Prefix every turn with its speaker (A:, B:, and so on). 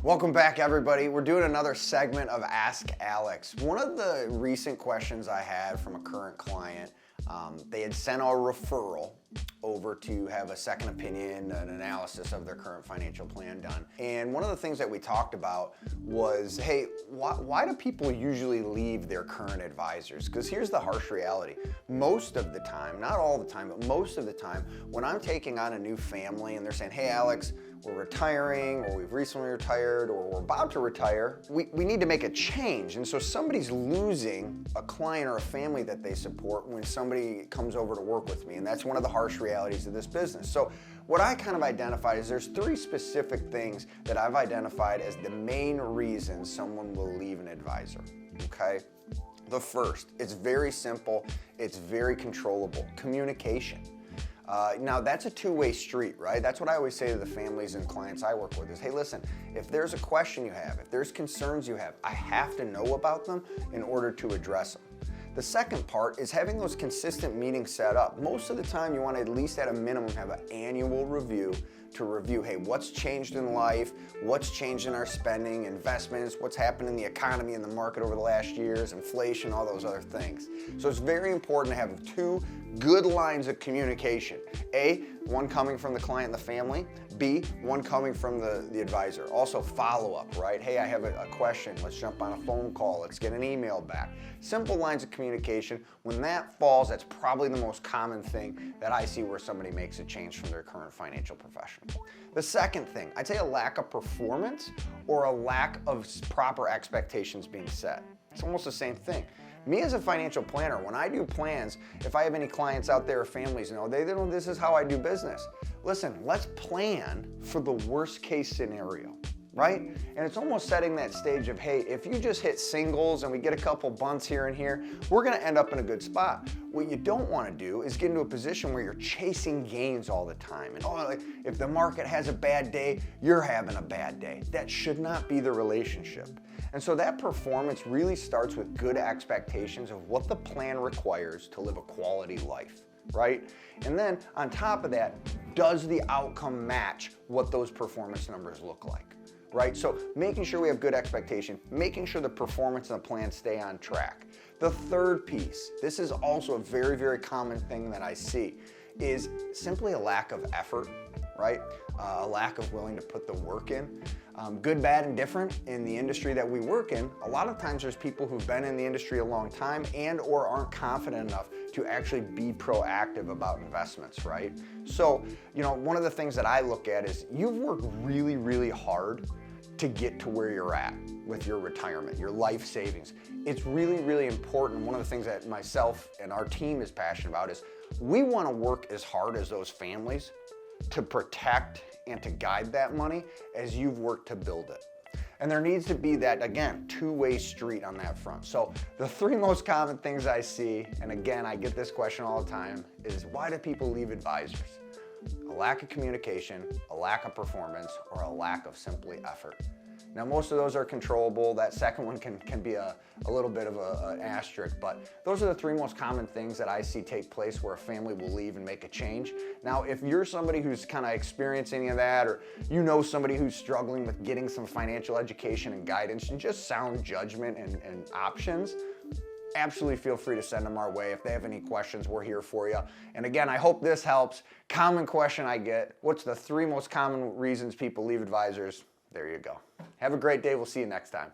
A: Welcome back, everybody. We're doing another segment of Ask Alex. One of the recent questions I had from a current client, they had sent a referral over to have a second opinion, an analysis of their current financial plan done. And one of the things that we talked about was, hey, why do people usually leave their current advisors? Because here's the harsh reality. Most of the time, not all the time, but most of the time, when I'm taking on a new family and they're saying, hey, Alex, we're retiring, or we've recently retired, or we're about to retire, we need to make a change. And so somebody's losing a client or a family that they support when somebody comes over to work with me. And that's one of the harsh realities of this business. So what I kind of identified is there's three specific things that I've identified as the main reasons someone will leave an advisor, okay? The first, it's very simple, it's very controllable, communication. Now that's a two-way street, right? That's what I always say to the families and clients I work with is, hey, listen, if there's a question you have, if there's concerns you have, I have to know about them in order to address them. The second part is having those consistent meetings set up. Most of the time you want to at least at a minimum have an annual review to review, hey, what's changed in life, what's changed in our spending, investments, what's happened in the economy and the market over the last years, inflation, all those other things. So it's very important to have two good lines of communication. A, one coming from the client and the family. B, one coming from the advisor. Also follow-up, right? Hey, I have a question. Let's jump on a phone call. Let's get an email back. Simple lines of communication. When that falls, that's probably the most common thing that I see where somebody makes a change from their current financial professional. The second thing, I'd say a lack of performance or a lack of proper expectations being set. It's almost the same thing. Me as a financial planner, when I do plans, if I have any clients out there or families, they know this is how I do business. Listen, let's plan for the worst case scenario, right? And it's almost setting that stage of, hey, if you just hit singles and we get a couple bunts here and here, we're gonna end up in a good spot. What you don't wanna do is get into a position where you're chasing gains all the time. And if the market has a bad day, you're having a bad day. That should not be the relationship. And so that performance really starts with good expectations of what the plan requires to live a quality life, right? And then on top of that, does the outcome match what those performance numbers look like, right? So making sure we have good expectation, making sure the performance and the plan stay on track. The third piece, this is also a very, very common thing that I see, is simply a lack of effort, right? A lack of willing to put the work in. Good, bad, and different in the industry that we work in. A lot of times there's people who've been in the industry a long time and or aren't confident enough to actually be proactive about investments, right? So, one of the things that I look at is you've worked really, really hard to get to where you're at with your retirement, your life savings. It's really, really important. One of the things that myself and our team is passionate about is we want to work as hard as those families to protect and to guide that money as you've worked to build it. And there needs to be that, again, two-way street on that front. So the three most common things I see, and again, I get this question all the time, is why do people leave advisors? A lack of communication, a lack of performance, or a lack of simply effort. Now, most of those are controllable. That second one can be a little bit of an asterisk, but those are the three most common things that I see take place where a family will leave and make a change. Now, if you're somebody who's kind of experienced any of that, or somebody who's struggling with getting some financial education and guidance and just sound judgment and options, absolutely feel free to send them our way. If they have any questions, we're here for you. And again, I hope this helps. Common question I get, what's the three most common reasons people leave advisors? There you go. Have a great day. We'll see you next time.